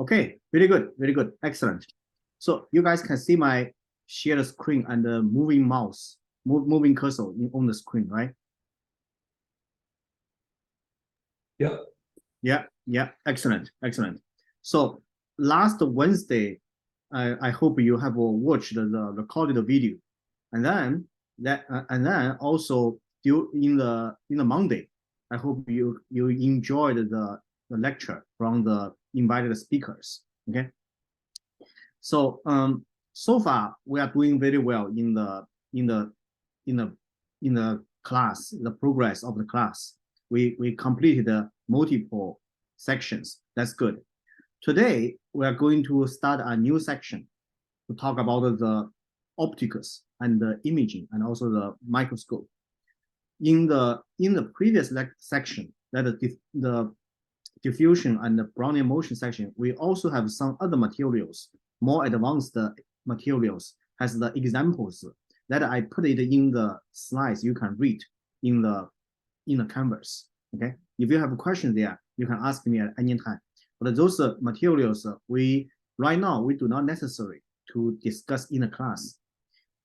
Okay, very good, excellent. So you guys can see my shared screen and the moving mouse, moving cursor on the screen, right? Yep. Yeah, excellent. So last Wednesday, I hope you have watched the recorded video, and then also in the Monday, I hope you enjoyed the lecture from the invited speakers. Okay, so so far we are doing very well in the class, the progress of the class. We completed multiple sections. That's good. Today we are going to start a new section to talk about the optics and the imaging and also the microscope. In the previous section, that the diffusion and the Brownian motion section, we also have some other materials, more advanced materials, has the examples that I put it in the slides. You can read in the canvas. Okay, if you have a question there, you can ask me at any time. But those materials, right now we do not necessary to discuss in the class.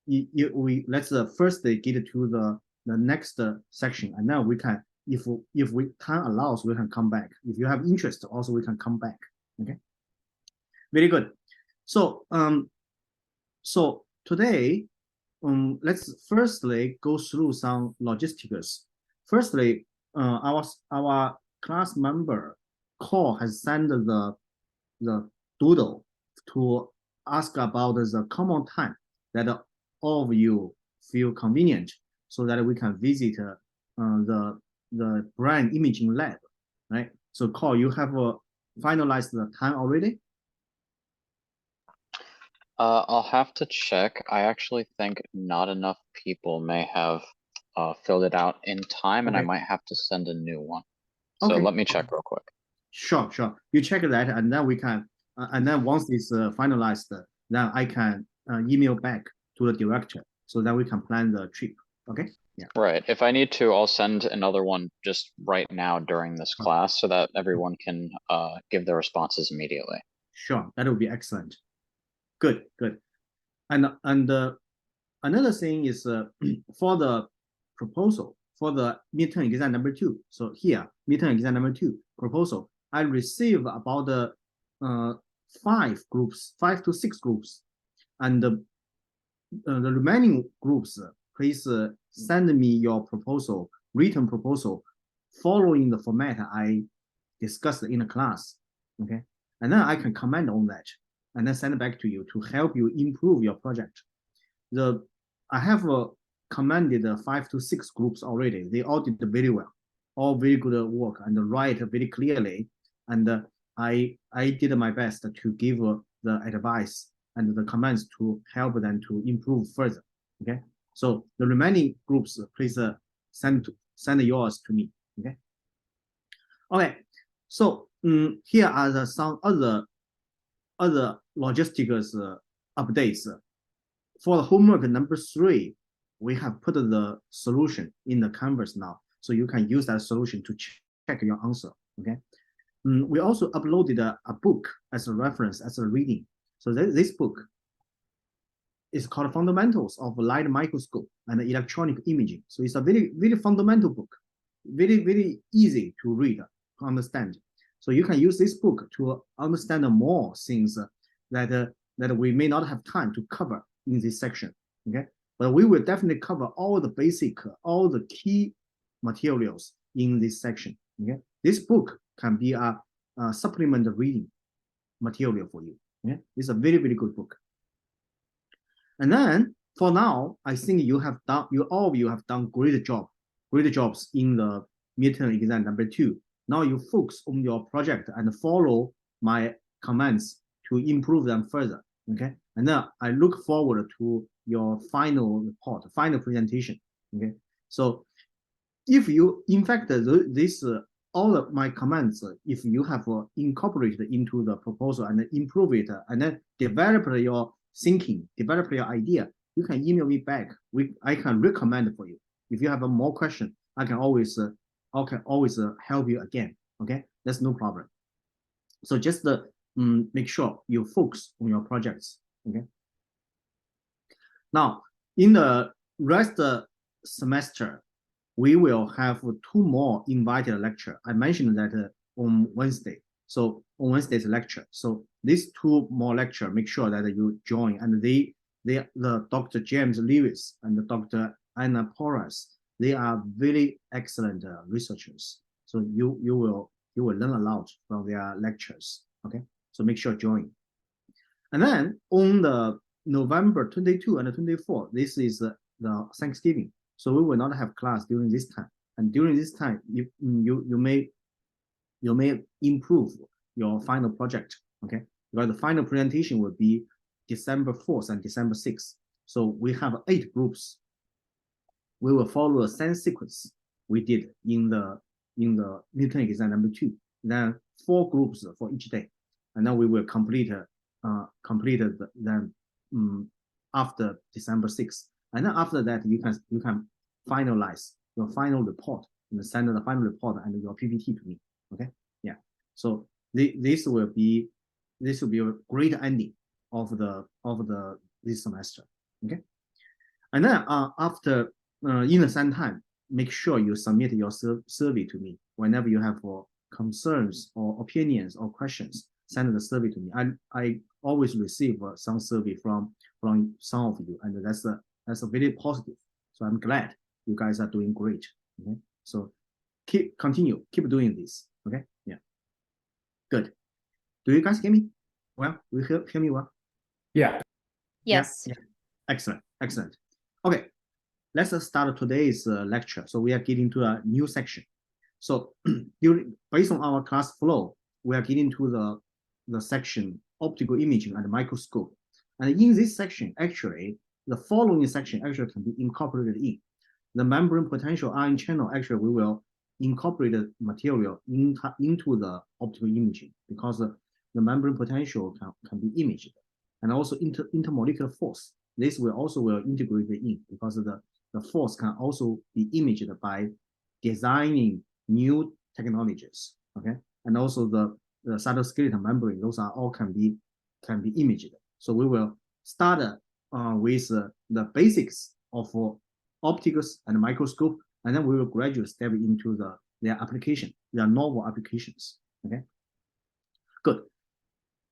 Let's first get to the next section, and then we can, if we time allows, we can come back. If you have interest, also we can come back. Okay, very good. So so today, let's firstly go through some logistics. Firstly, our class member Cole has sent the doodle to ask about the common time that all of you feel convenient, so that we can visit the brain imaging lab, right? So Cole, you have finalized the time already? I'll have to check. I actually think not enough people may have filled it out in time, and I might have to send a new one. So let me check real quick. Sure. You check that, and then we can, and then once it's finalized, then I can email back to the director so that we can plan the trip. Okay. Yeah. Right. If I need to, I'll send another one just right now during this class so that everyone can give their responses immediately. Sure, that would be excellent. Good. And another thing is for the proposal for the midterm exam number 2. So here, midterm exam number 2 proposal, I received about 5 to 6 groups, and the remaining groups, please send me your proposal, written proposal, following the format I discussed in the class. Okay, and then I can comment on that and then send it back to you to help you improve your project. I have commended 5 to 6 groups already. They all did very well, all very good work and write very clearly. And I did my best to give the advice and the comments to help them to improve further. Okay, so the remaining groups, please send yours to me. Okay, so here are some other logistics updates. For the homework number 3, we have put the solution in the canvas now, so you can use that solution to check your answer. Okay, we also uploaded a book as a reference, as a reading. So this book is called Fundamentals of Light Microscope and Electronic Imaging. So it's a very fundamental book, very easy to read, to understand. So you can use this book to understand more things that we may not have time to cover in this section. Okay, but we will definitely cover all the basic, all the key materials in this section. Okay, this book can be a supplement reading material for you. Okay, it's a very good book. And then for now, I think all of you have done great jobs in the midterm exam number 2. Now you focus on your project and follow my comments to improve them further. Okay, and then I look forward to your final report, final presentation. Okay, so if you, in fact, this all of my comments, if you have incorporated into the proposal and improve it, and then develop your thinking, develop your idea, you can email me back. I can recommend for you. If you have a more question, I can always help you again. Okay, that's no problem. So just make sure you focus on your projects. Okay. Now, in the rest semester, we will have 2 more invited lecture. I mentioned that on Wednesday. So on Wednesday's lecture. So these 2 more lecture, make sure that you join. And the Dr. James Lewis and Dr. Anna Porras, they are very excellent researchers. So you will learn a lot from their lectures. Okay. So make sure join. And then on the November 22 and 24, this is the Thanksgiving. So we will not have class during this time. And during this time, you may improve your final project. Okay, because the final presentation will be December 4th and December 6th. So we have 8 groups. We will follow the same sequence we did in the midterm exam number 2. Then 4 groups for each day, and then we will complete them after December 6th. And then after that, you can finalize your final report and send the final report and your PPT to me. Okay, yeah. So this will be a great ending of this semester. Okay, and then after in the same time, make sure you submit your survey to me whenever you have concerns or opinions or questions. Send the survey to me. I always receive some survey from some of you, and that's a very positive. So I'm glad you guys are doing great. Okay, so keep doing this. Okay, yeah, good. Do you guys hear me? Well, you hear me well? Yeah. Yes. Yeah. Excellent. Okay, let's start today's lecture. So we are getting to a new section. So based on our class flow, we are getting to the section optical imaging and microscope. And in this section, actually, the following section actually can be incorporated in. The membrane potential ion channel, actually, we will incorporate the material into the optical imaging, because the membrane potential can be imaged. And also intermolecular force, this will integrate in, because the force can also be imaged by designing new technologies. Okay, and also the cytoskeleton membrane, those are all can be imaged. So we will start with the basics of optics and microscope, and then we will gradually step into their application, their novel applications. Okay, good.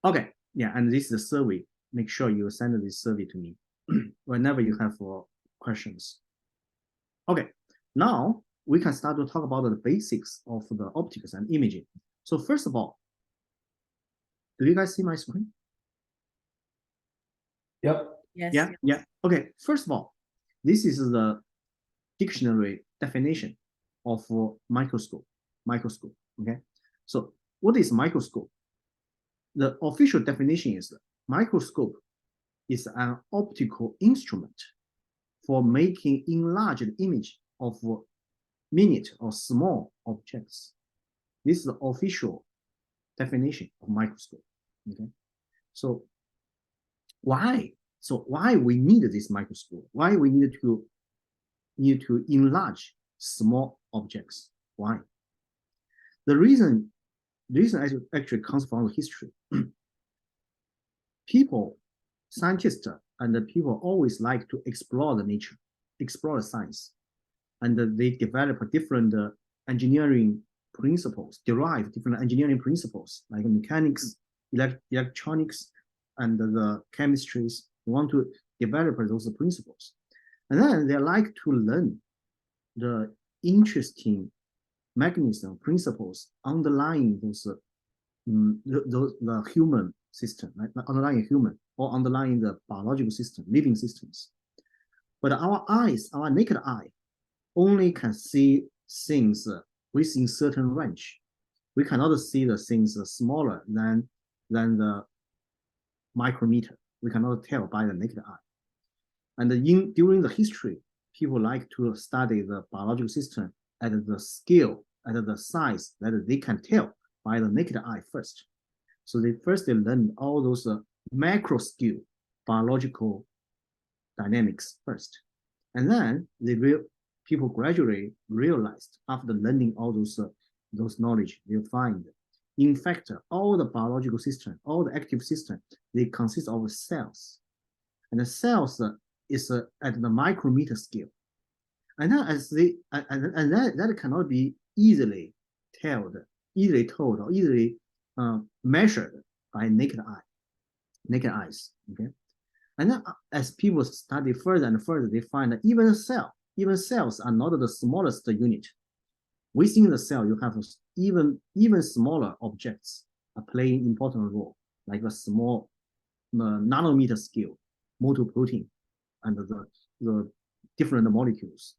Okay, yeah, and this is the survey. Make sure you send this survey to me whenever you have questions. Okay, now we can start to talk about the basics of the optics and imaging. So first of all, do you guys see my screen? Yep. Yes. Yeah. Okay, first of all, this is the dictionary definition of microscope. Okay, so what is microscope? The official definition is microscope is an optical instrument for making enlarged image of minute or small objects. This is the official definition of microscope. Okay, so why we need this microscope? Why we need to enlarge small objects? Why? The reason actually comes from history. Scientists and the people always like to explore the nature, explore the science, and they develop different engineering principles, derive different engineering principles like mechanics, electronics, and the chemistries. They want to develop those principles, and then they like to learn the interesting mechanism, principles underlying the human system, right? Underlying human or underlying the biological system, living systems. But our eyes, our naked eye, only can see things within certain range. We cannot see the things smaller than the micrometer. We cannot tell by the naked eye. And during the history, people like to study the biological system at the scale, at the size that they can tell by the naked eye first. So they learn all those macro scale biological dynamics first. And then people gradually realized, after learning all those knowledge, they find in fact, all the biological system, all the active system, they consist of cells. And the cells is at the micrometer scale. And then as they and that cannot be easily told or easily measured by naked eyes. Okay, and then as people study further and further, they find that even cells are not the smallest unit. Within the cell, you have even smaller objects are playing important role, like a small nanometer scale protein and the different molecules,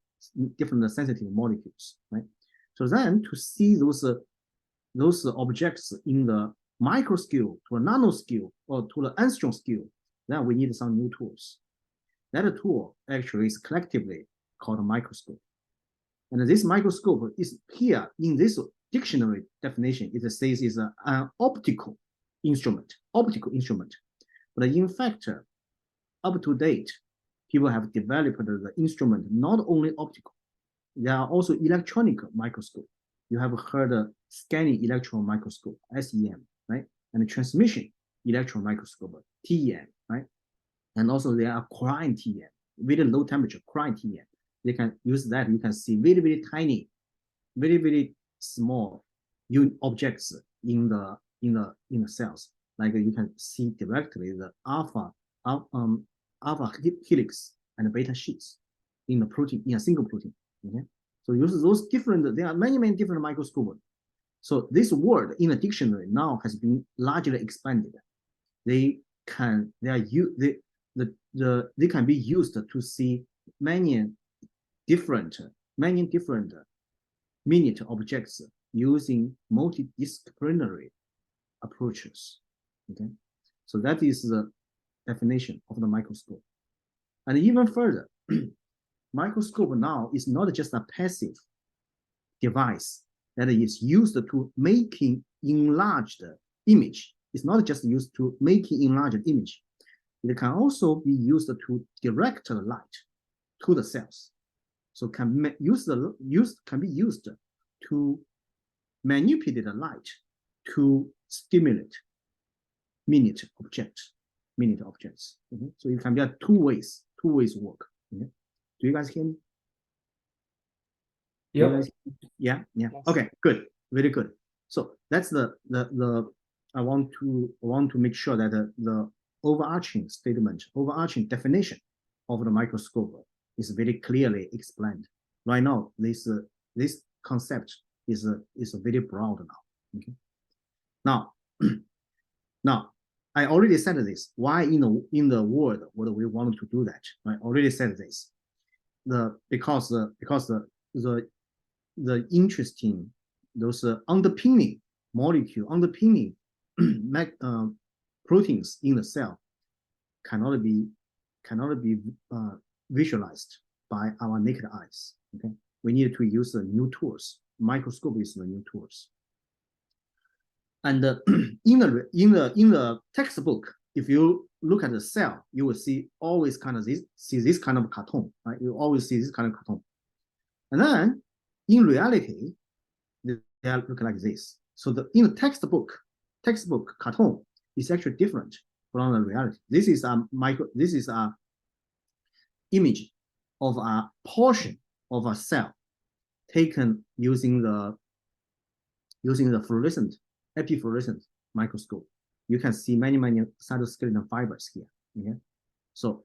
different sensitive molecules, right? So then to see those objects in the micro scale to a nano scale or to the angstrom scale, then we need some new tools. That tool actually is collectively called a microscope. And this microscope is here in this dictionary definition. It says is an optical instrument. But in fact, up to date, people have developed the instrument not only optical, there are also electronic microscope. You have heard of scanning electron microscope, SEM, right? And transmission electron microscope, TEM, right? And also there are cryo TEM, very low temperature cryo TEM. They can use that. You can see very, very tiny, very, very small objects in the cells. Like you can see directly the alpha helix and beta sheets in the protein, in a single protein. Okay, so use those different. There are many different microscopes. So this word in a dictionary now has been largely expanded. They can be used to see many different minute objects using multidisciplinary approaches. Okay, so that is the definition of the microscope. And even further, microscope now is not just a passive device that is used to making enlarged image. It's not just used to making enlarged image. It can also be used to direct the light to the cells. So can be used to manipulate the light to stimulate minute objects. Mm-hmm. So it can be a two ways work. Mm-hmm. Do you guys hear me? Yep. Yeah. Okay, good, very good. So that's I want to make sure that the overarching definition of the microscope is very clearly explained. Right now, this concept is very broad now. Okay. Now, I already said this. Why in the world would we want to do that? I already said this. Because the interesting those underpinning proteins in the cell cannot be visualized by our naked eyes. Okay, we need to use the new tools. Microscope is the new tools. And in the textbook, if you look at the cell, you will see always kind of this kind of cartoon, right? You always see this kind of cartoon. And then in reality, they look like this. So in the textbook cartoon is actually different from the reality. This is a image of a portion of a cell taken using the epifluorescent microscope. You can see many cytoskeleton fibers here. Okay? So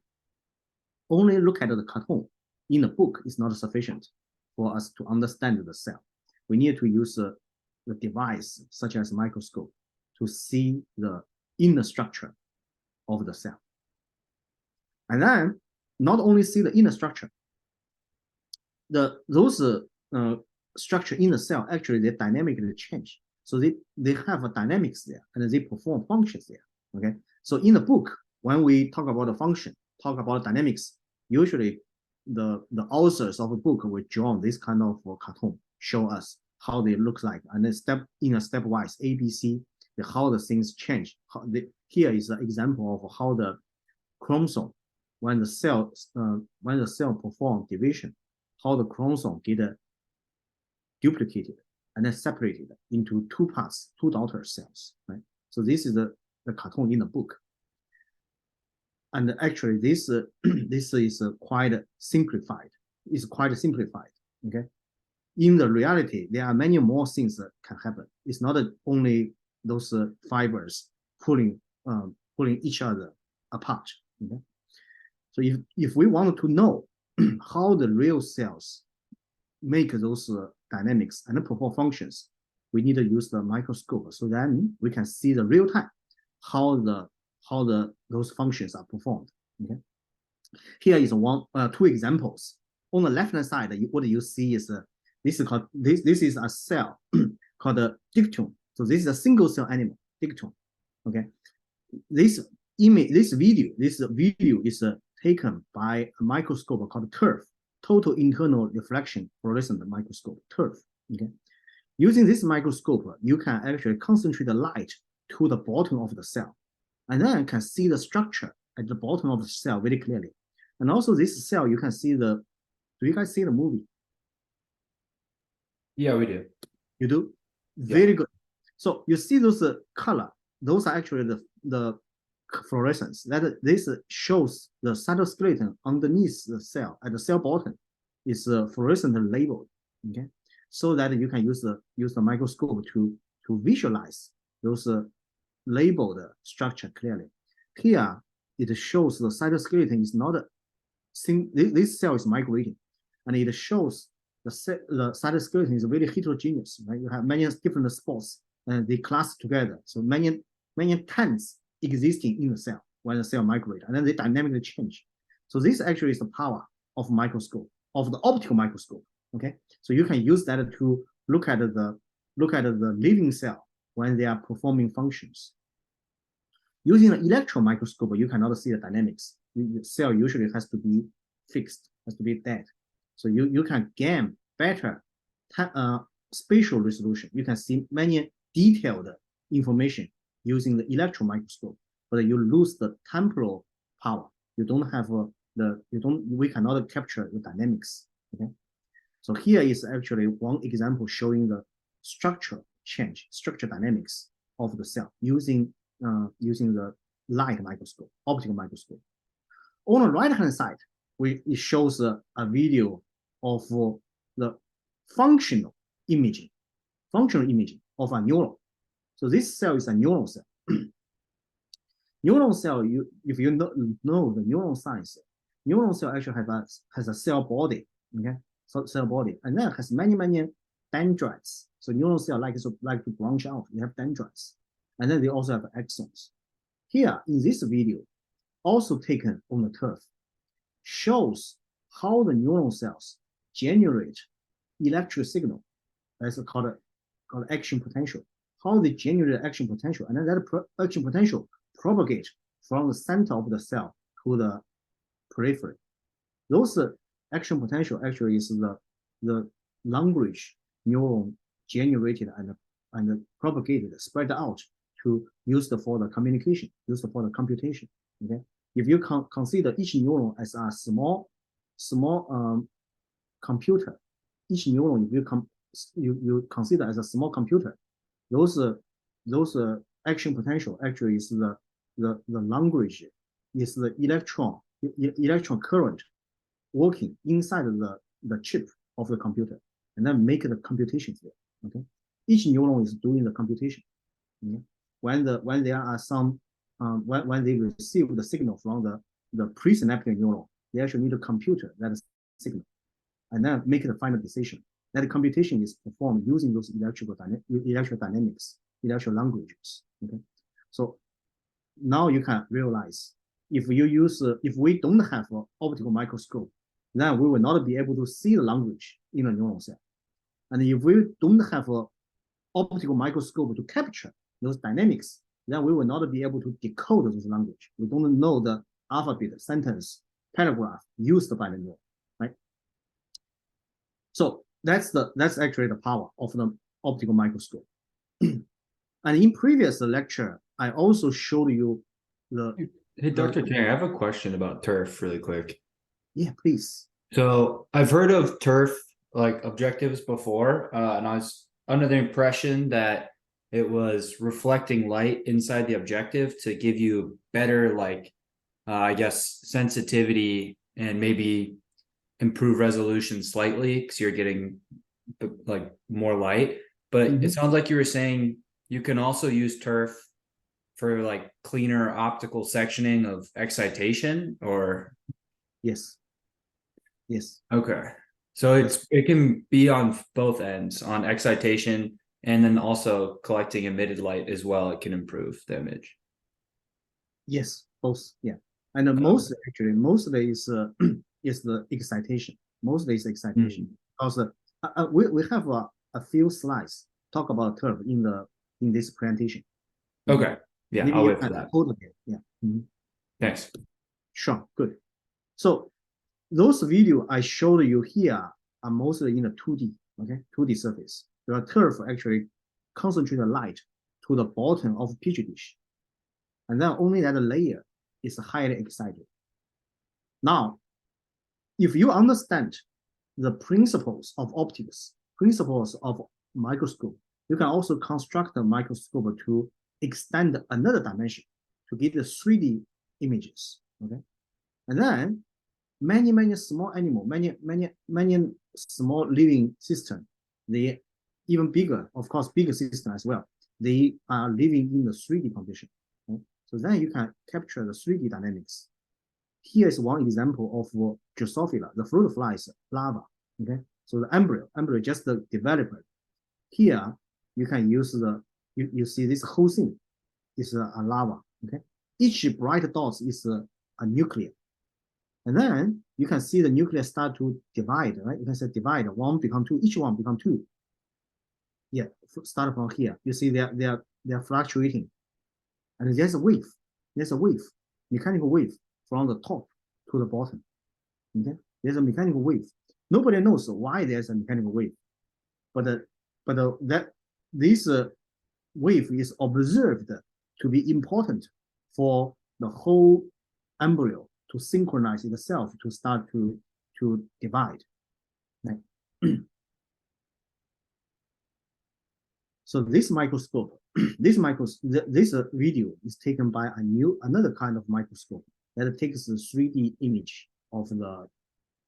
only look at the cartoon in the book is not sufficient for us to understand the cell. We need to use the device such as microscope to see the inner structure of the cell. And then not only see the inner structure, those structure in the cell actually they dynamically change. So they have a dynamics there and they perform functions there. Okay. So in the book, when we talk about the function, talk about dynamics, usually the authors of a book will draw this kind of cartoon, show us how they look like, and then stepwise ABC, how the things change. Here is an example of how the chromosome, when the cell perform division, how the chromosome get duplicated and then separated into two parts, two daughter cells, right? So this is the cartoon in the book. And actually this this is quite simplified. It's quite simplified, okay? In the reality, there are many more things that can happen. It's not only those fibers pulling each other apart, okay? So if we want to know how the real cells make those dynamics and perform functions, we need to use the microscope. So then we can see the real time how those functions are performed. Okay. Here is two examples. On the left hand side, what you see is this is a cell called a dictome. So this is a single cell animal dictome. Okay. This video is taken by a microscope called TIRF, Total Internal Reflection Fluorescent Microscope, TIRF. Okay. Using this microscope, you can actually concentrate the light to the bottom of the cell, and then you can see the structure at the bottom of the cell very clearly. And also this cell, you can see do you guys see the movie? Yeah, we do. You do? Very good. So you see those color, those are actually the fluorescence. This shows the cytoskeleton underneath the cell, at the cell bottom is fluorescent labeled, okay? So that you can use the microscope to visualize those labeled structure clearly. Here, it shows the cytoskeleton is not this cell is migrating, and it shows the cytoskeleton is very heterogeneous, right? You have many different spots, and they cluster together. So many tents existing in the cell when the cell migrates, and then they dynamically change. So this actually is the power of microscope, of the optical microscope. Okay, so you can use that to look at the living cell when they are performing functions. Using an electron microscope, you cannot see the dynamics. The cell usually has to be fixed, has to be dead. So you can gain better spatial resolution. You can see many detailed information using the electron microscope, but you lose the temporal power. You don't have we cannot capture the dynamics. Okay. So here is actually one example showing the structure change, structure dynamics of the cell using the light microscope, optical microscope. On the right-hand side, it shows a video of the functional imaging of a neuron. So this cell is a neuron cell. Neuron cell, if you know the neuron science, neuron cell actually has a cell body, okay? So cell body, and then has many dendrites. So neuron cell like to branch out. They have dendrites, and then they also have axons. Here in this video, also taken on the TIRF, shows how the neuron cells generate electric signal. That's called action potential. How they generate action potential, and then that action potential propagate from the center of the cell to the periphery. Those action potential actually is the language neuron generated and propagated, spread out to use for the communication, used for the computation. Okay, if you consider each neuron as a small computer, each neuron if you consider as a small computer, those action potential actually is the language, is the electron current working inside the chip of the computer, and then make the computations there. Okay, each neuron is doing the computation. Okay? When there are some when they receive the signal from the presynaptic neuron, they actually need to compute that signal and then make the final decision. That computation is performed using those electrical dynamics, electrical languages. Okay, so now you can realize if we don't have an optical microscope, then we will not be able to see the language in a neuron cell. And if we don't have an optical microscope to capture those dynamics, then we will not be able to decode those language. We don't know the alphabet, sentence, paragraph used by the neuron, right? So that's actually the power of the optical microscope. And in previous lecture, I also showed you the. Hey, Dr. Chang, I have a question about TIRF really quick. Yeah, please. So I've heard of TIRF like objectives before, and I was under the impression that it was reflecting light inside the objective to give you better, like, I guess, sensitivity and maybe improve resolution slightly because you're getting like more light. But it sounds like you were saying you can also use turf for like cleaner optical sectioning of excitation, or Yes. Yes. okay. So it can be on both ends, on excitation and then also collecting emitted light as well. It can improve the image. Yes, both. Yeah, and most of it is is the excitation. Mostly is excitation because we have a few slides talk about turf in this presentation. Okay. Yeah, Maybe I'll you wait for can that. hold it. Yeah. Thanks. Sure. Good. So those video I showed you here are mostly in the 2D. Okay, 2D surface. The turf actually concentrate the light to the bottom of petri dish, and then only that layer is highly excited. Now, if you understand the principles of optics, principles of microscope, you can also construct a microscope to extend another dimension to get the 3D images. Okay, and then many small animal, many small living system, they even bigger, of course, bigger system as well. They are living in the 3D condition. Okay? So then you can capture the 3D dynamics. Here is one example of Drosophila, the fruit flies larva. Okay, so the embryo just developed. Here you can use you see this whole thing is a larva. Okay, each bright dot is a nucleus. And then you can see the nucleus start to divide, right? You can say divide, one become two, each one become two. Yeah, start from here. You see they're fluctuating. And there's a wave, mechanical wave from the top to the bottom. Okay, there's a mechanical wave. Nobody knows why there's a mechanical wave, but that this wave is observed to be important for the whole embryo to synchronize itself to start to divide. Right? So this microscope, this video is taken by another kind of microscope that takes the 3D image of the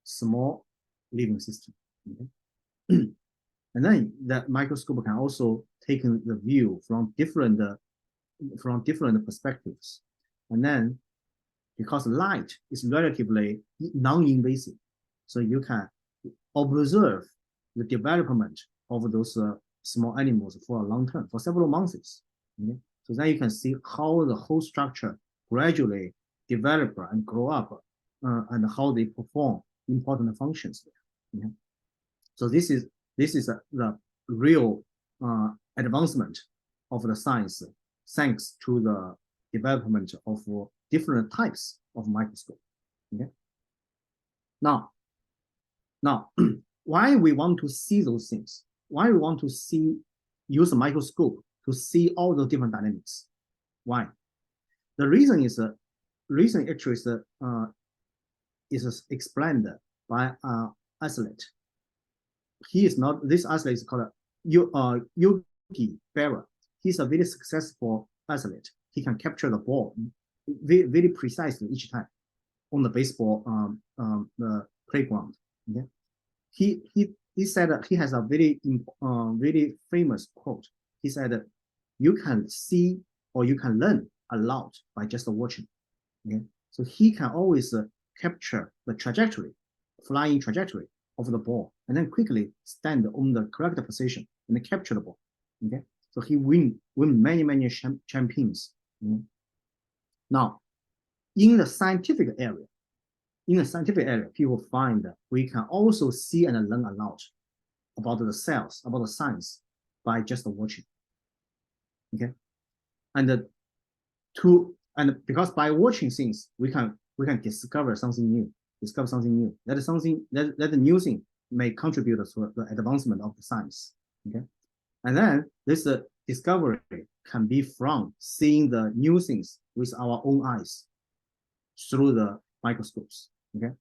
small living system. Okay? And then that microscope can also take the view from different perspectives. And then because light is relatively non-invasive, so you can observe the development of those small animals for a long term, for several months. Okay? So then you can see how the whole structure gradually develop and grow up, and how they perform important functions. Okay? So this is the real advancement of the science, thanks to the development of different types of microscope. Okay. Now, why we want to see those things? Why we want to use a microscope to see all the different dynamics? Why? The reason actually is explained by athlete. He is not, this athlete is called Yogi Berra. He's a very successful athlete. He can capture the ball very precisely each time on the baseball the playground. Okay, he said he has a very famous quote. He said, "You can see or you can learn a lot by just watching." Okay, so he can always capture the trajectory, flying trajectory of the ball, and then quickly stand on the correct position and capture the ball. Okay, so he win many champions. Now, in the scientific area, people find that we can also see and learn a lot about the cells, about the science by just watching. Okay, and because by watching things, we can discover something new. That is something that the new thing may contribute to the advancement of the science. Okay, and then this discovery can be from seeing the new things with our own eyes through the microscopes. Okay,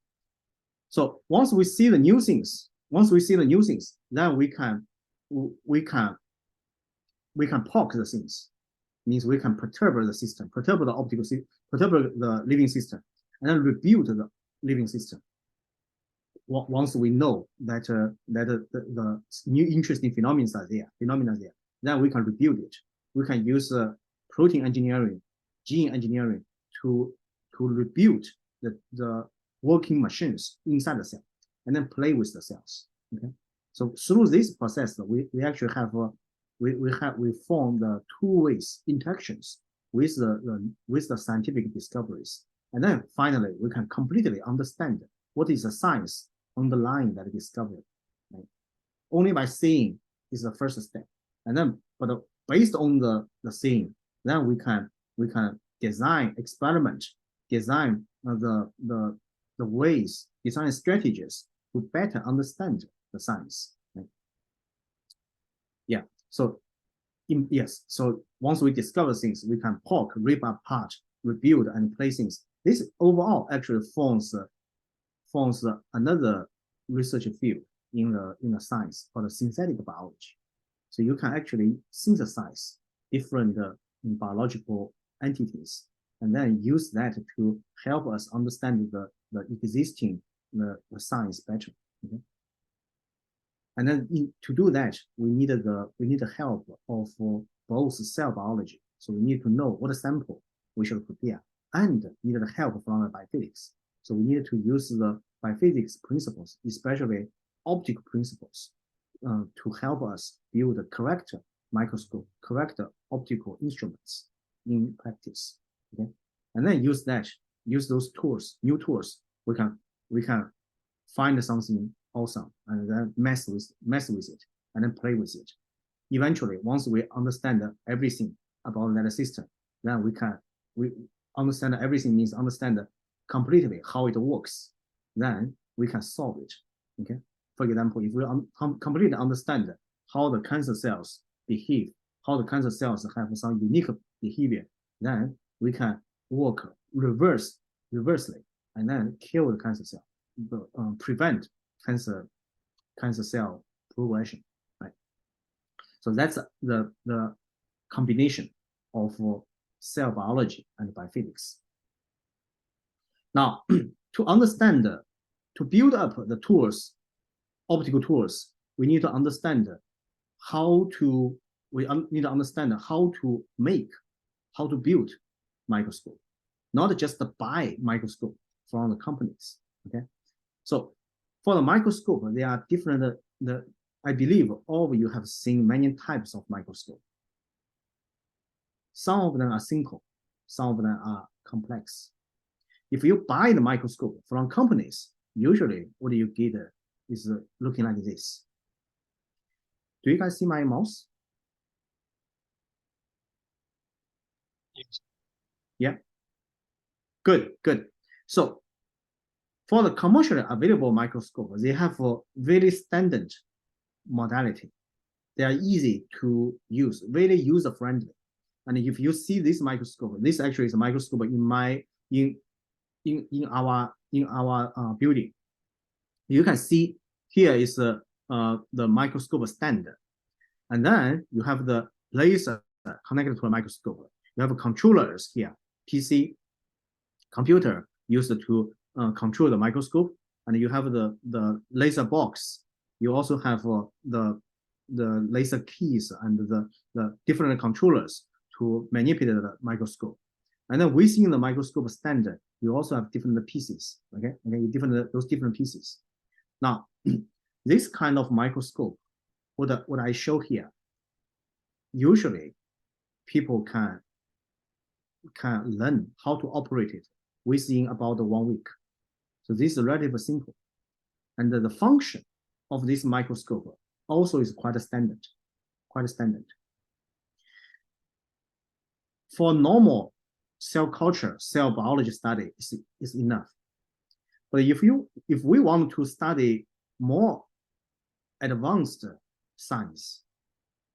so once we see the new things, then we can we can poke the things, means we can perturb the system, perturb the optical system, perturb the living system, and then rebuild the living system. Once we know that the new interesting phenomena are there, then we can rebuild it. We can use protein engineering, gene engineering to rebuild the working machines inside the cell, and then play with the cells. Okay, so through this process, we actually have we form the two-way interactions with the scientific discoveries, and then finally we can completely understand what is the science underlying that discovery. Right? Only by seeing is the first step, and then but based on the seeing, then we can design experiment, design the ways, design strategies to better understand the science. Right? Yeah. So yes. So once we discover things, we can poke, rip apart, rebuild, and play things. This overall actually forms another research field in the science called synthetic biology. So you can actually synthesize different biological entities and then use that to help us understand the existing the science better. Okay? And then to do that, we need the help of both cell biology. So we need to know what sample we should prepare, and need the help from the biophysics. So we need to use the biophysics principles, especially optical principles, to help us build the correct microscope, correct optical instruments in practice. Okay, and then use those tools, new tools. We can find something awesome and then mess with it and then play with it. Eventually, once we understand everything about that system, then we understand everything means understand completely how it works. Then we can solve it. Okay. For example, if we completely understand how the cancer cells behave, how the cancer cells have some unique behavior, then we can work reversely and then kill the cancer cell, prevent cancer cell progression. Right. So that's the combination of cell biology and biophysics. Now, to build up the tools, optical tools, we need to understand how to build microscope, not just buy microscope from the companies. Okay, so for the microscope, there are different. I believe all of you have seen many types of microscope. Some of them are simple, some of them are complex. If you buy the microscope from companies, usually what you get is looking like this. Do you guys see my mouse? Yes. Yeah. Good. So for the commercially available microscope, they have a very standard modality. They are easy to use, very user-friendly. And if you see this microscope, this actually is a microscope in our building. You can see here is the microscope stand, and then you have the laser connected to a microscope. You have controllers here, PC, computer used to control the microscope, and you have the laser box. You also have the laser keys and the different controllers to manipulate the microscope. And then within the microscope stand, you also have different pieces. Okay, those different pieces. Now, this kind of microscope, what I show here, usually people can learn how to operate it within about 1 week. So this is relatively simple. And the function of this microscope also is quite standard. For normal cell culture, cell biology study is enough. But if we want to study more advanced science,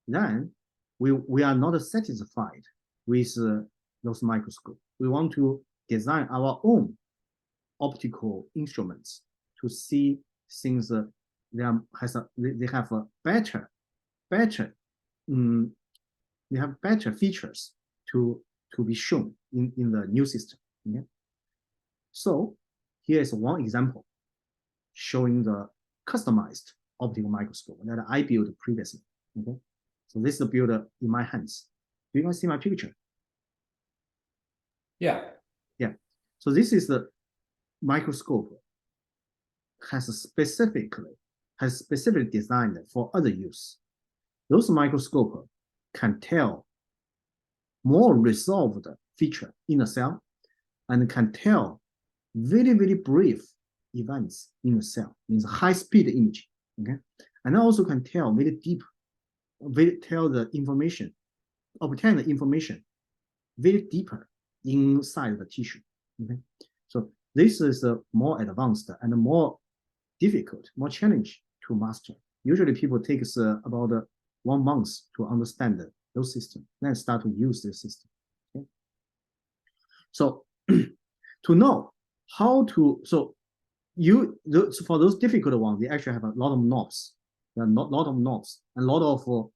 then we are not satisfied with those microscopes. We want to design our own optical instruments to see things they have a better better, they have better features to be shown in the new system. Okay? So here is one example showing the customized optical microscope that I built previously. Okay, so this is built in my hands. Do you guys see my picture? Yeah. Yeah. So this is the microscope has specifically designed for other use. Those microscope can tell more resolved feature in the cell and can tell very, very brief events in the cell, means high-speed imaging. Okay, and also can tell very deep, tell the information, obtain the information very deeper inside the tissue. Okay, so this is a more advanced and more difficult, more challenging to master. Usually, people takes about 1 month to understand those systems, then start to use this system. Okay, so to know how to for those difficult ones, they actually have a lot of knobs. There are a lot of knobs, and a lot of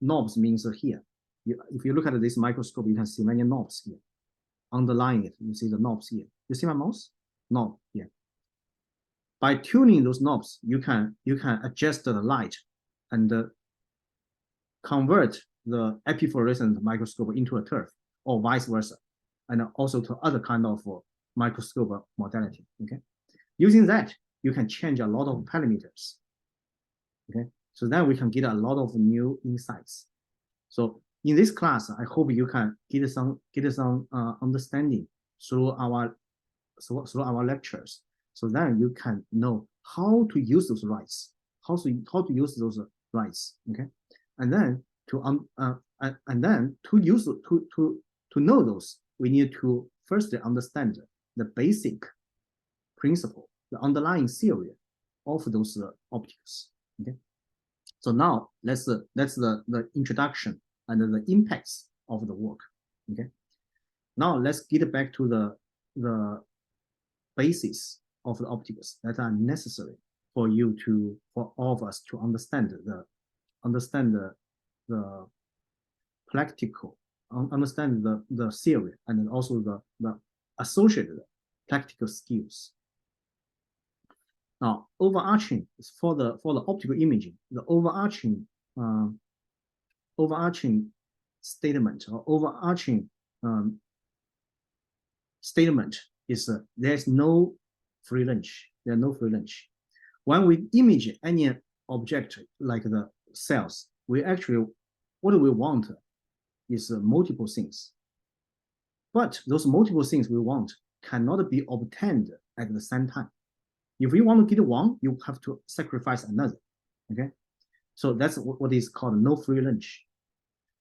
knobs means here. If you look at this microscope, you can see many knobs here. Underlying it, you see the knobs here. You see my mouse? Knob here. By tuning those knobs, you can adjust the light and convert the epifluorescent microscope into a turf, or vice versa, and also to other kind of microscope modality. Okay. Using that, you can change a lot of parameters. Okay, so then we can get a lot of new insights. So in this class, I hope you can get some understanding through our lectures. So then you can know how to use those rights, how to use those rights. Okay, and then to know those, we need to first understand the basic principle, the underlying theory of those optics. Okay, so now that's the introduction and the impacts of the work. Okay, now let's get back to the basis of the optics that are necessary for all of us to understand the practical, understand the theory, and also the associated practical skills. Now, overarching is for the optical imaging, the overarching statement or overarching statement is there's no free lunch. There's no free lunch. When we image any object like the cells, we actually what we want is multiple things. But those multiple things we want cannot be obtained at the same time. If you want to get one, you have to sacrifice another. Okay, so that's what is called no free lunch.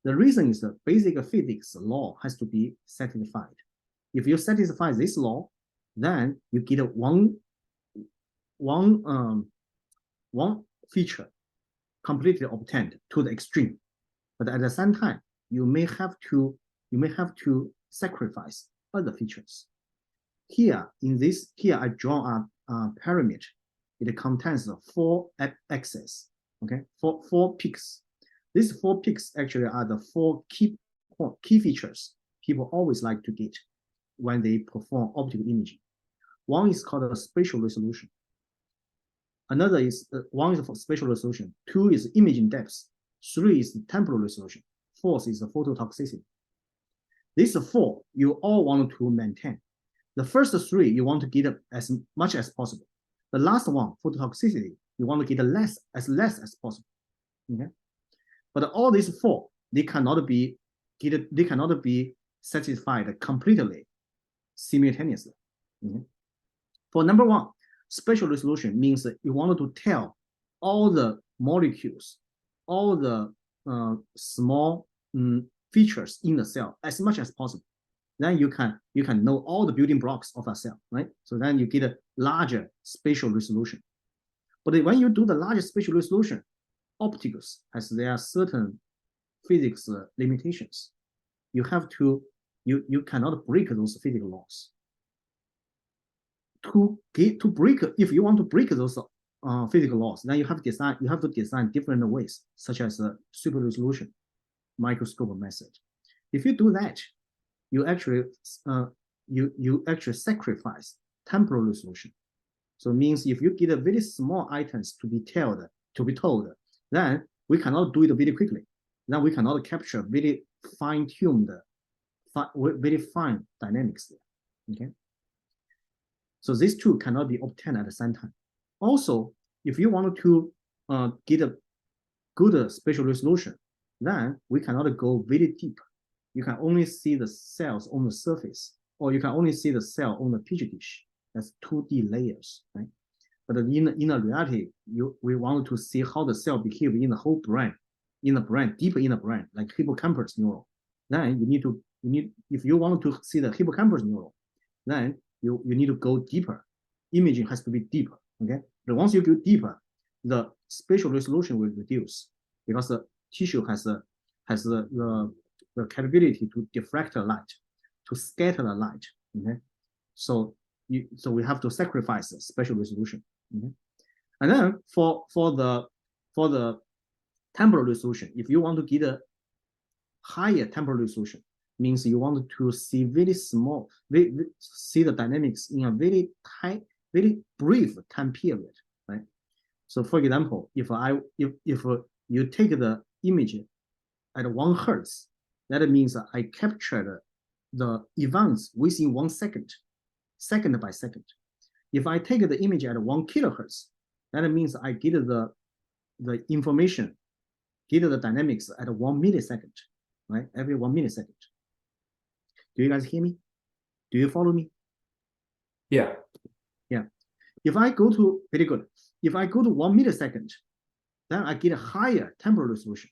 The reason is the basic physics law has to be satisfied. If you satisfy this law, then you get one feature completely obtained to the extreme. But at the same time, you may have to sacrifice other features. Here I draw a pyramid. It contains 4 axes. Okay, four peaks. These 4 peaks actually are the 4 key features people always like to get when they perform optical imaging. One is called a spatial resolution. Another is one is for spatial resolution. 2 is imaging depth. 3 is temporal resolution. 4th is the phototoxicity. These 4 you all want to maintain. The first 3 you want to get as much as possible. The last one, phototoxicity, you want to get less as possible. Okay, but all these 4 they cannot be satisfied completely simultaneously. Okay? For number 1, spatial resolution means that you want to tell all the molecules, all the small features in the cell as much as possible. Then you can know all the building blocks of a cell, right? So then you get a larger spatial resolution. But when you do the larger spatial resolution, optics has their certain physics limitations. You have to you cannot break those physical laws. If you want to break those physical laws, then you have to design different ways, such as a super resolution microscope method. If you do that, you actually sacrifice temporal resolution. So it means if you get a very small items to be told, then we cannot do it very quickly. Then we cannot capture very fine-tuned, very fine dynamics there. Okay. So these two cannot be obtained at the same time. Also, if you want to get a good spatial resolution, then we cannot go very deep. You can only see the cells on the surface, or you can only see the cell on the petri dish. That's 2D layers, right? But in a reality, we want to see how the cell behave in the whole brain, deeper in the brain, like hippocampus neuron. Then if you want to see the hippocampus neuron, then you need to go deeper. Imaging has to be deeper, okay? But once you go deeper, the spatial resolution will reduce because the tissue has the capability to diffract the light, to scatter the light, okay? So we have to sacrifice the spatial resolution. Okay? And then for the temporal resolution, if you want to get a higher temporal resolution, means you want to see very small, see the dynamics in a very brief time period, right? So for example, if you take the image at 1 Hertz, that means I captured the events within 1 second, second by second. If I take the image at 1 kilohertz, that means I get the information, get the dynamics at 1 millisecond, right? Every 1 millisecond. Do you guys hear me? Do you follow me? Yeah. Yeah. If I go to, very good. If I go to 1 millisecond, then I get a higher temporal resolution.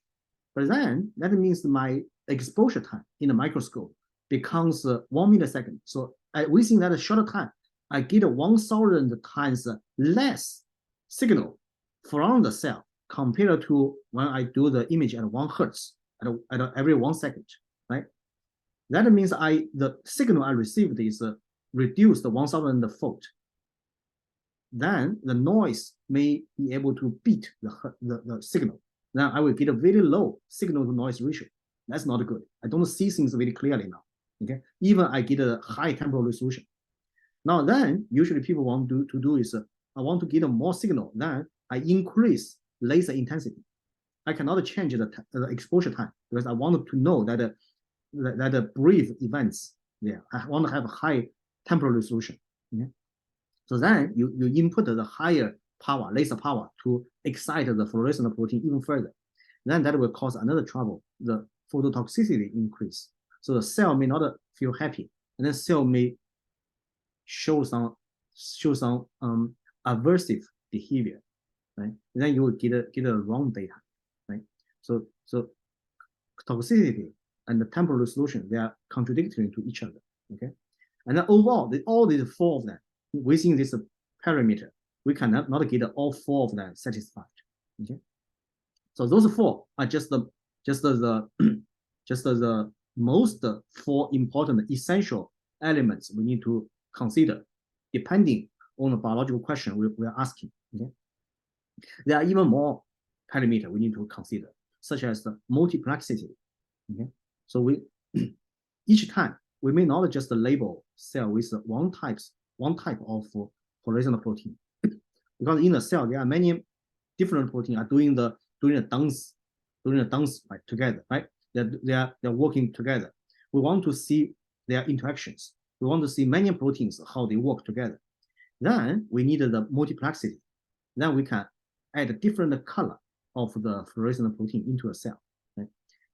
But then that means my exposure time in the microscope becomes 1 millisecond. So within that short time, I get 1,000 times less signal from the cell compared to when I do the image at 1 Hertz at every 1 second, right? That means the signal I received is reduced 1,000-fold. Then the noise may be able to beat the signal. Then I will get a very low signal to noise ratio. That's not good. I don't see things very clearly now. Okay, even I get a high temporal resolution. Now then, usually people want to do is I want to get a more signal. Then I increase laser intensity. I cannot change the exposure time because I want to know that the brief events there. I want to have a high temporal resolution. Okay? So then you input the higher power, laser power, to excite the fluorescent protein even further. Then that will cause another trouble, the phototoxicity increase. So the cell may not feel happy, and then cell may show some aversive behavior, right? And then you will get a wrong data, right? So toxicity and the temporal resolution, they are contradictory to each other, okay? And then overall, all these 4 of them within this parameter, we cannot not get all 4 of them satisfied, okay? So those 4 are just the most 4 important essential elements we need to consider depending on the biological question we are asking. Okay? There are even more parameters we need to consider, such as the multiplexity. Okay? So each time we may not just label cell with one type of fluorescent protein, because in the cell there are many different proteins are doing the dance right, together, right? They're working together. We want to see their interactions. We want to see many proteins, how they work together. Then we need the multiplexity. Then we can add a different color of the fluorescent protein into a cell. Right?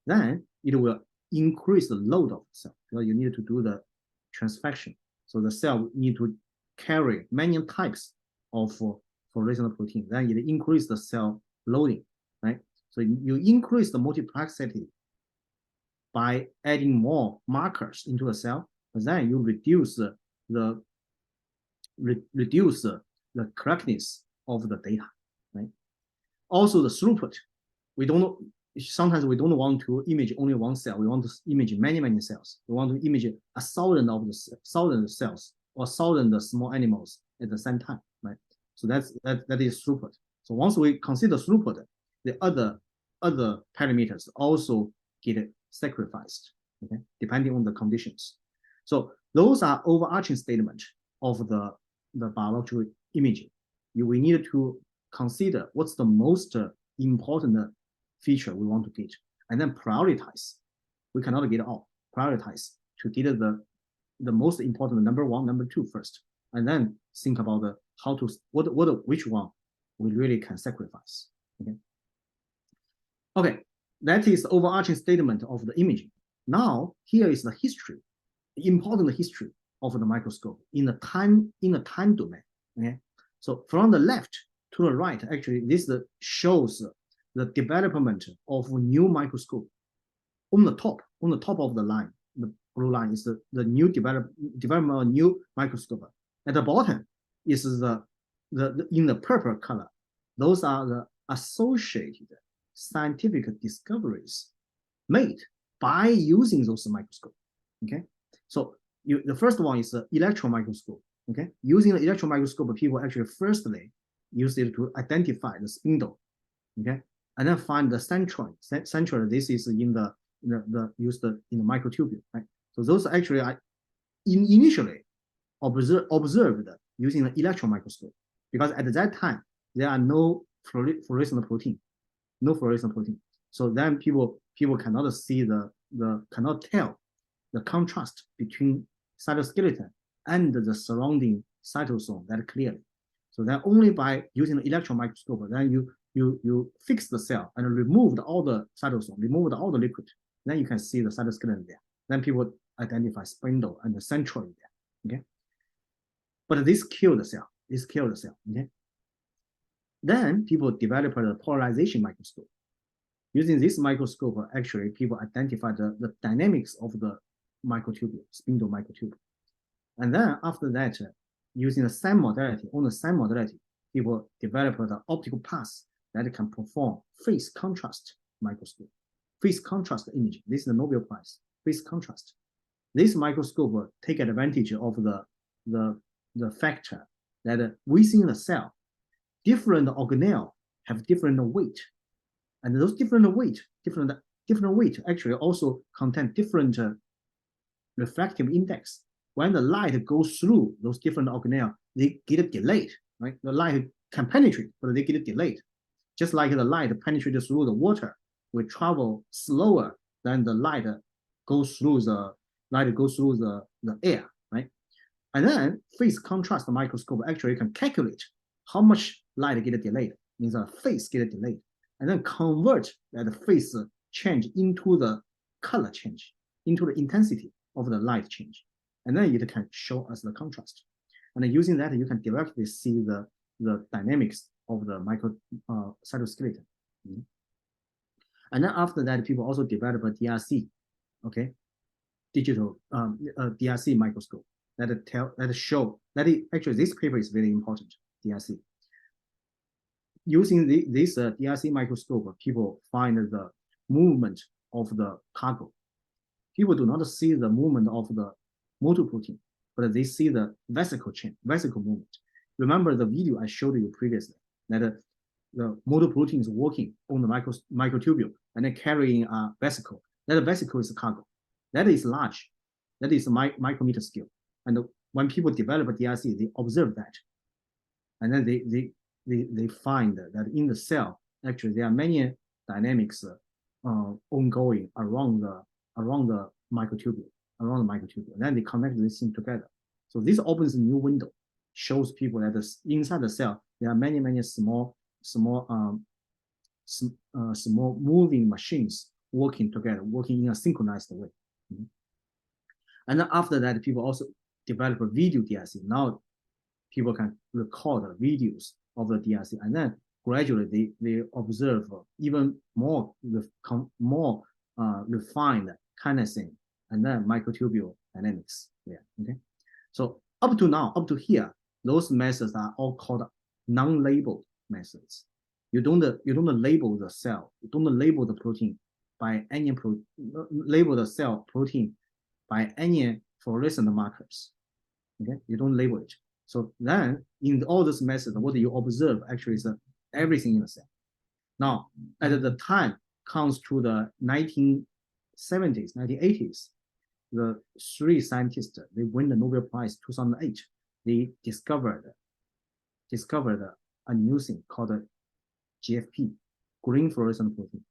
Then it will increase the load of the cell because you need to do the transfection. So the cell need to carry many types of fluorescent protein. Then it increase the cell loading, right? So you increase the multiplexity by adding more markers into a cell, but then you reduce the correctness of the data, right? Also the throughput. Sometimes we don't want to image only one cell. We want to image many cells. We want to image 1,000 cells or 1,000 small animals at the same time, right? So that is throughput. So once we consider throughput, the other parameters also get sacrificed, okay, depending on the conditions. So those are overarching statement of the biological imaging. We need to consider what's the most important feature we want to get, and then prioritize. We cannot get all. Prioritize to get the most important number one, number two first, and then think about the how to which one we really can sacrifice. Okay. Okay, that is the overarching statement of the imaging. Now here is the history, the important history of the microscope in the time domain. Okay, so from the left to the right, actually this shows the development of new microscope. On the top of the line, the blue line is the new development of new microscope. At the bottom is the in the purple color. Those are the associated scientific discoveries made by using those microscope. Okay, so the first one is the electron microscope. Okay, using the electron microscope, people actually firstly use it to identify the spindle. Okay, and then find the centroid. Centroid, this is in the used in the microtubule, right? So those actually are initially observed using the electron microscope, because at that time there are no fluorescent protein, So then people cannot see cannot tell the contrast between cytoskeleton and the surrounding cytosol that clearly. So then only by using the electron microscope, then you fix the cell and remove all the cytosol, remove all the liquid. Then you can see the cytoskeleton there. Then people identify spindle and the centroid there. Okay, but this killed the cell. Okay. Then people developed the polarization microscope. Using this microscope, actually people identify the dynamics of the microtubule, spindle microtubule. And then after that, using the same modality, people developed the optical path that can perform phase contrast microscope. Phase contrast imaging. This is the Nobel Prize. Phase contrast. This microscope take advantage of the factor that within the cell, different organelle have different weight, and those different weight actually also contain different refractive index. When the light goes through those different organelle, they get delayed. Right, the light can penetrate, but they get delayed. Just like the light penetrates through the water, will travel slower than the light goes through the air, right? And then phase contrast microscope actually can calculate how much light get delayed, means a phase get delayed, and then convert that phase change into the color change, into the intensity of the light change. And then it can show us the contrast. And then using that, you can directly see the dynamics of the cytoskeleton. And then after that, people also develop a DRC, okay, digital DRC microscope actually this paper is very important. DRC. Using this DRC microscope, people find the movement of the cargo. People do not see the movement of the motor protein, but they see the vesicle movement. Remember the video I showed you previously that the motor protein is working on the microtubule and then carrying a vesicle. That vesicle is a cargo. That is large. That is micrometer scale. And when people develop a DRC, they observe that, and then they find that in the cell, actually there are many dynamics ongoing around the microtubule, and then they connect this thing together. So this opens a new window, shows people that inside the cell there are many small moving machines working together, working in a synchronized way. And then after that, people also develop a video DRC. Now people can record videos of the DRC, and then gradually they observe even more refined kinesin and then microtubule dynamics there. Okay, so up to here, those methods are all called non-labeled methods. You don't label the cell. You don't label the protein by any label the cell protein by any fluorescent markers. Okay, you don't label it. So then in all this method, what you observe actually is everything in the cell. Now, at the time comes to the 1970s, 1980s, the three scientists, they win the Nobel Prize 2008. They discovered a new thing called GFP, green fluorescent protein.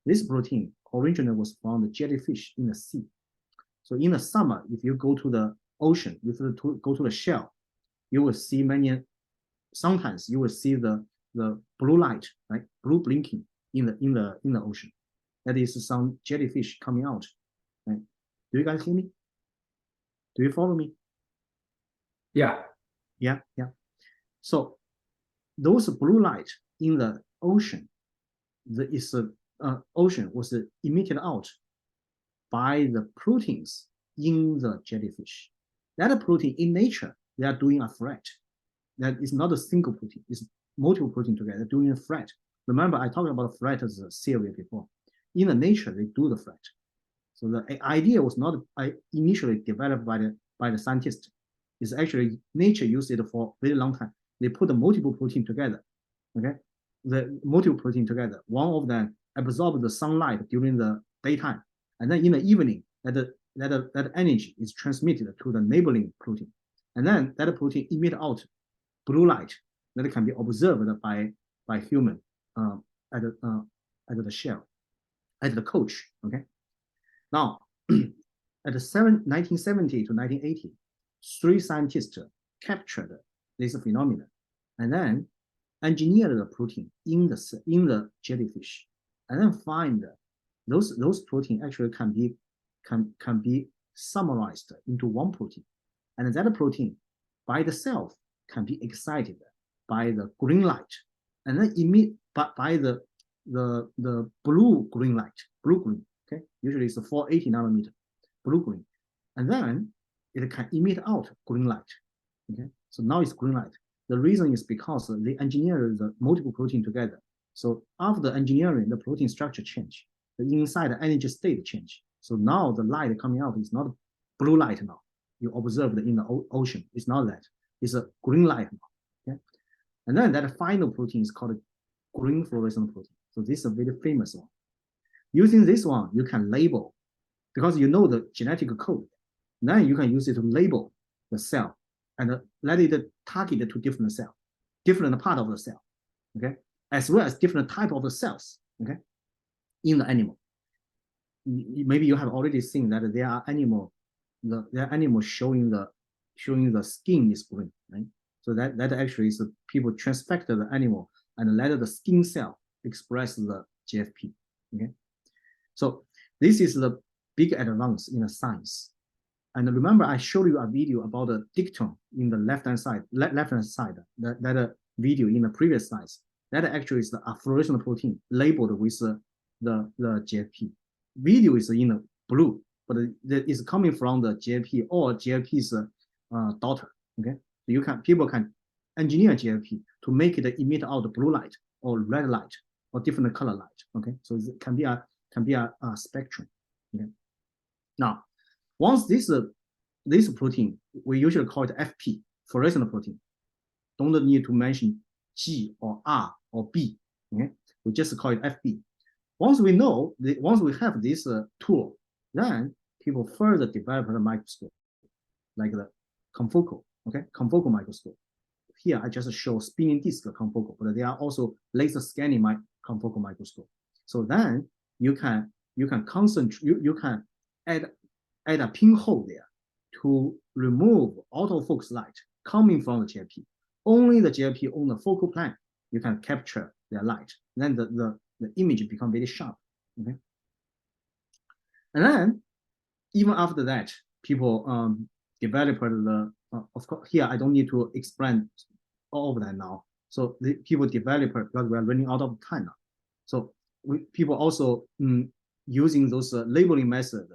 This protein originally was from the jellyfish in the sea. So in the summer, if you go to the ocean, if you go to the shell, you will see sometimes you will see the blue light, right? Blue blinking in the ocean. That is some jellyfish coming out. Right? Do you guys hear me? Do you follow me? Yeah. Yeah. So those blue light in the ocean, ocean was emitted out by the proteins in the jellyfish. That protein in nature, they are doing a thread. That is not a single protein, it's multiple protein together doing a thread. Remember, I talked about thread as a theory before. In the nature, they do the thread. So the idea was not initially developed by the scientists. It's actually nature used it for a very long time. They put the multiple protein together. Okay, the multiple protein together. One of them absorbs the sunlight during the daytime, and then in the evening, that energy is transmitted to the neighboring protein, and then that protein emit out blue light that can be observed by human at the shell, at the coach. Okay, now at the 1970 to 1980, three scientists captured this phenomenon and then engineered the protein in the jellyfish, and then find those protein actually can be summarized into one protein, and that protein by itself can be excited by the green light, and then emit by the blue green. Okay, usually it's a 480 nanometer blue green, and then it can emit out green light. Okay, so now it's green light. The reason is because they engineered the multiple protein together. So after engineering, the protein structure change, the inside energy state change. So now the light coming out is not blue light now. You observe it in the ocean. It's not that. It's a green light now. Okay, and then that final protein is called green fluorescent protein. So this is a very famous one. Using this one, you can label, because you know the genetic code. Then you can use it to label the cell and let it target to different cell, different part of the cell, okay, as well as different type of the cells, okay, in the animal. Maybe you have already seen that there are animals showing the skin is green, right? So that actually is people transfect the animal and let the skin cell express the GFP, okay. So this is the big advance in the science. And remember, I showed you a video about the dictome in the left-hand side, that video in the previous slides. That actually is a fluorescent protein labeled with the GFP. Video is in the blue, but it is coming from the GFP or GFP's daughter. Okay, so people can engineer GFP to make it emit out blue light or red light or different color light. Okay, so it can be a spectrum. Okay, now once this protein, we usually call it FP, fluorescent protein. Don't need to mention G or R or B. Okay, we just call it FP. Once we have this tool, then people further develop the microscope, like the confocal, okay, confocal microscope. Here I just show spinning disk confocal, but there are also laser scanning confocal microscope. So then you can concentrate, you can add a pinhole there to remove autofocus light coming from the GFP. Only the GFP on the focal plane you can capture their light. Then the image become very sharp. Okay, and then even after that, people developed the. Of course, here I don't need to explain all of that now. So the people developed, because we are running out of time now. So people also using those labeling method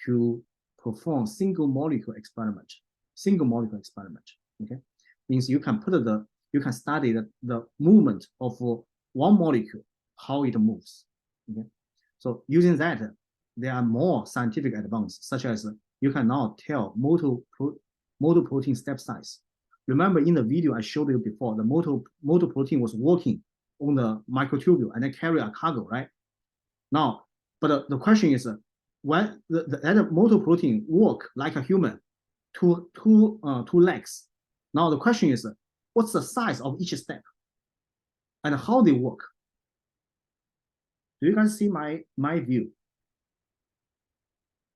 to perform single molecule experiment. Okay, means you can study the movement of one molecule, how it moves. Okay, so using that, there are more scientific advances, such as you can now tell motor protein step size, Remember in the video I showed you before, the motor protein was working on the microtubule and then carry a cargo, right? Now, but the question is, when the motor protein work like a human, two legs. Now the question is, what's the size of each step, and how they work? Do you guys see my view?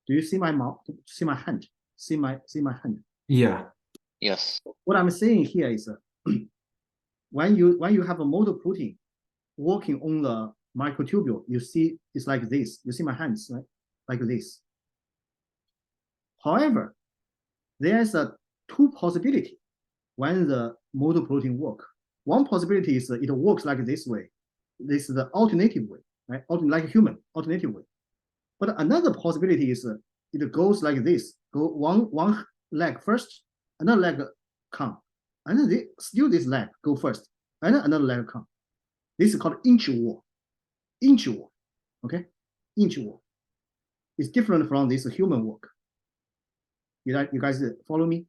Do you see my mouth? See my hand? See my hand? Yeah. Yes. What I'm saying here is, when you have a motor protein working on the microtubule, you see it's like this. You see my hands, right? Like this. However, there's two possibility when the motor protein work. One possibility is it works like this way. This is the alternative way, right? Like a human, alternative way. But another possibility is it goes like this. Go one leg first, another leg come, and then still this leg go first, and then another leg come. This is called inch walk. Inch walk, okay? Inch walk. It's different from this human walk. You guys follow me?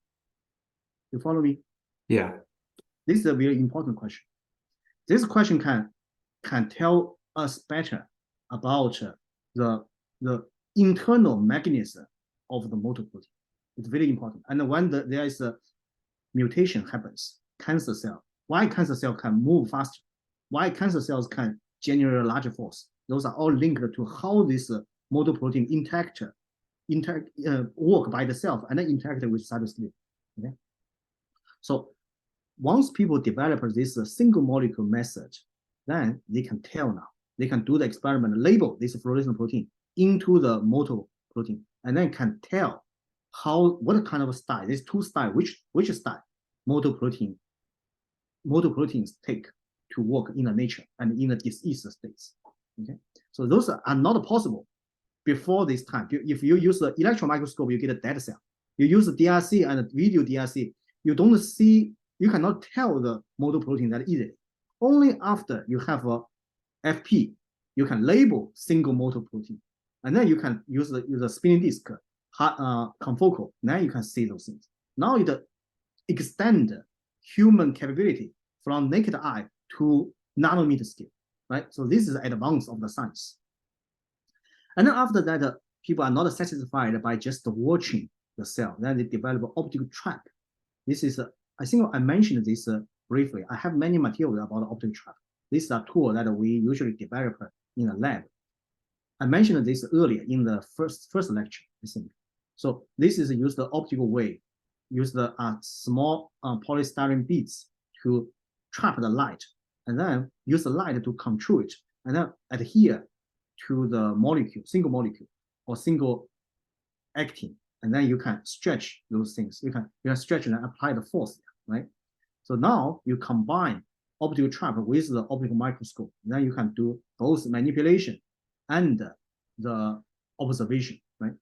You follow me? Yeah. This is a very important question. This question can tell us better about the internal mechanism of the motor protein. It's very important. And when there is a mutation happens, cancer cell, why cancer cell can move faster, why cancer cells can generate a larger force, those are all linked to how this motor protein work by itself and then interact with cytosol. Okay, so once people develop this single molecule method, then they can tell now. They can do the experiment, label this fluorescent protein into the motor protein, and then can tell what kind of style, these two style, which style motor proteins take to work in the nature and in the disease states. Okay, so those are not possible before this time. If you use the electron microscope, you get a dead cell. You use the DRC and the video DRC, you cannot tell the motor protein that easily. Only after you have a FP, you can label single motor protein, and then you can use the spinning disk confocal. Now you can see those things. Now it extend human capability from naked eye to nanometer scale, right? So this is the advance of the science. And then after that, people are not satisfied by just watching the cell. Then they develop optical trap. This is, I think I mentioned this briefly. I have many materials about the optical trap. This is a tool that we usually develop in a lab. I mentioned this earlier in the first lecture, I think. So this is use the optical way, use the small polystyrene beads to trap the light, and then use the light to control it, and then adhere to the molecule, single molecule or single actin, and then you can stretch those things. You can stretch and apply the force, right? So now you combine optical trap with the optical microscope. Then you can do both manipulation and the observation, right?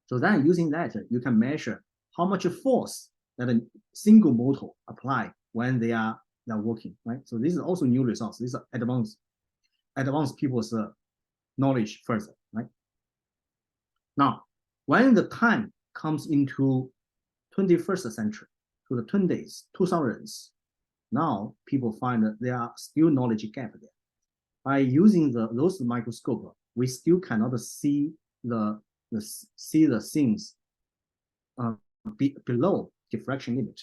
So then using that, you can measure how much force that a single motor apply when they're working, right? So this is also new results. These are advanced people's knowledge further, right? Now, when the time comes into 21st century, to the 2000s, now people find that there are still knowledge gap there. By using those microscope, we still cannot see the things below diffraction limit.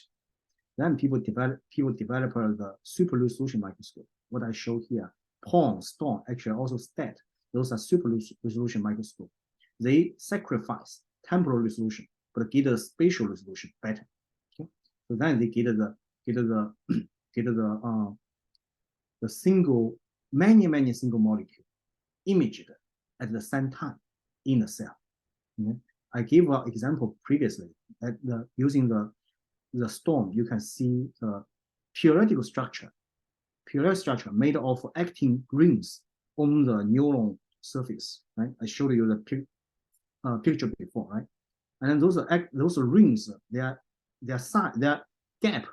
Then people develop the super resolution microscope. What I show here, PON, STORM, actually also STAT. Those are super resolution microscope. They sacrifice temporal resolution, but get the spatial resolution better. Okay? So then they get the single, many single molecule imaged at the same time in the cell. Okay? I gave an example previously that using the STORM, you can see the periodic structure made of actin rings on the neuron surface, right? I showed you the picture before, right? And then those rings, their gap,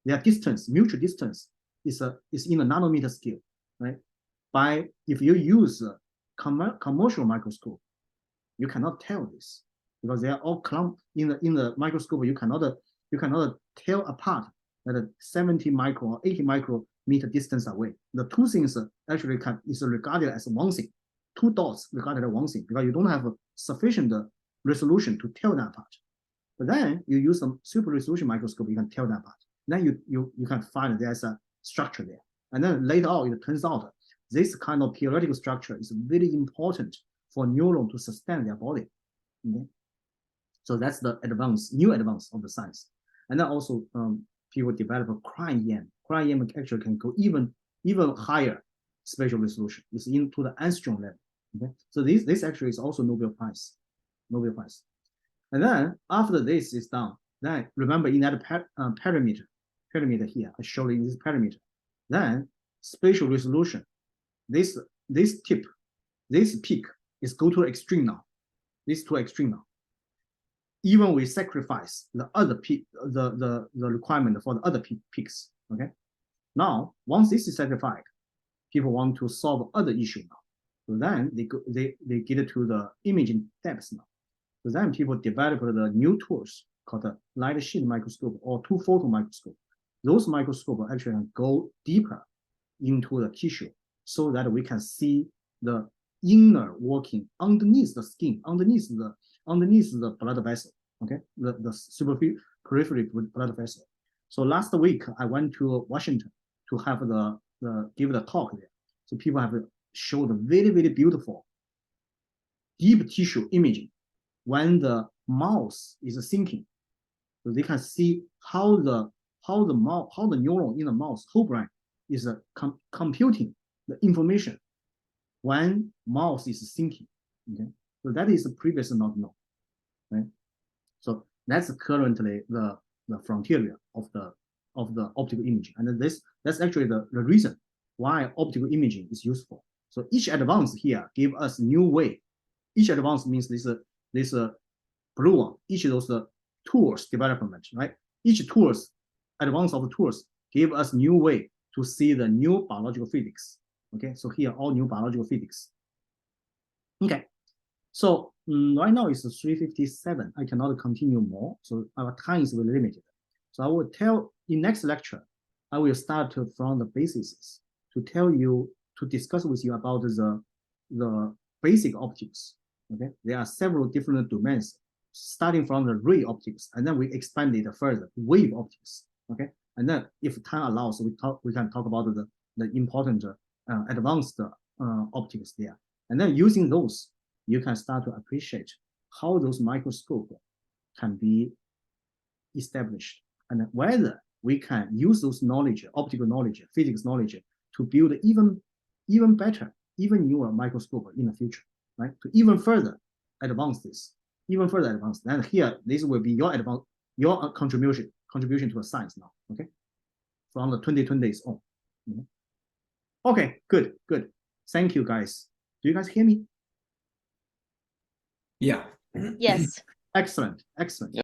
their distance, mutual distance is in a nanometer scale, right? If you use a commercial microscope, you cannot tell this because they are all clumped in the microscope. You cannot tell apart at a 70 micro or 80 micrometer distance away. The two things actually is regarded as one thing. Two dots regarded as one thing because you don't have a sufficient resolution to tell that apart. But then you use some super resolution microscope, you can tell that apart. Then you can find there's a structure there. And then later on, it turns out this kind of periodic structure is very important for neuron to sustain their body. Okay? So that's the new advance of the science. And then also people develop a cryo-EM. Cryo-EM actually can go even higher spatial resolution. It's into the angstrom level. Okay, so this actually is also Nobel Prize. And then after this is done, then remember in that parameter here, I showed you this parameter. Then spatial resolution, this peak is go to extreme now. This to extreme now. Even we sacrifice the other peak, the requirement for the other peaks. Okay. Now, once this is satisfied, people want to solve other issue now. So then they get to the imaging depth now. So then people develop the new tools called the light sheet microscope or two-photon microscope. Those microscopes actually can go deeper into the tissue so that we can see the inner working underneath the skin, underneath the blood vessel. Okay, the superficial peripheral blood vessel. So last week I went to Washington to have give the talk there. So people have showed very, very beautiful deep tissue imaging when the mouse is thinking. So they can see how the neuron in the mouse whole brain is computing the information when mouse is thinking. Okay, so that is previously not known. Right? So that's currently the frontier of the optical imaging, and that's actually the reason why optical imaging is useful. So each advance here give us new way. Each advance means this blue one. Each of those tools development, right? Each advance of the tools give us new way to see the new biological physics. Okay, so here all new biological physics. Okay, so right now it's 3:57. I cannot continue more, so our time is very limited. So I will tell in next lecture, I will start from the basis to discuss with you about the basic optics. Okay, there are several different domains, starting from the ray optics, and then we expand it further, wave optics. Okay, and then if time allows, we can talk about the important advanced optics there, and then using those, you can start to appreciate how those microscopes can be established, and whether we can use those knowledge, optical knowledge, physics knowledge, to build even better, even newer microscope in the future, right? To even further advance this, And here, this will be your contribution to the science now, okay? From the 2020s on. Okay, good. Thank you, guys. Do you guys hear me? Yeah. Yes. Excellent.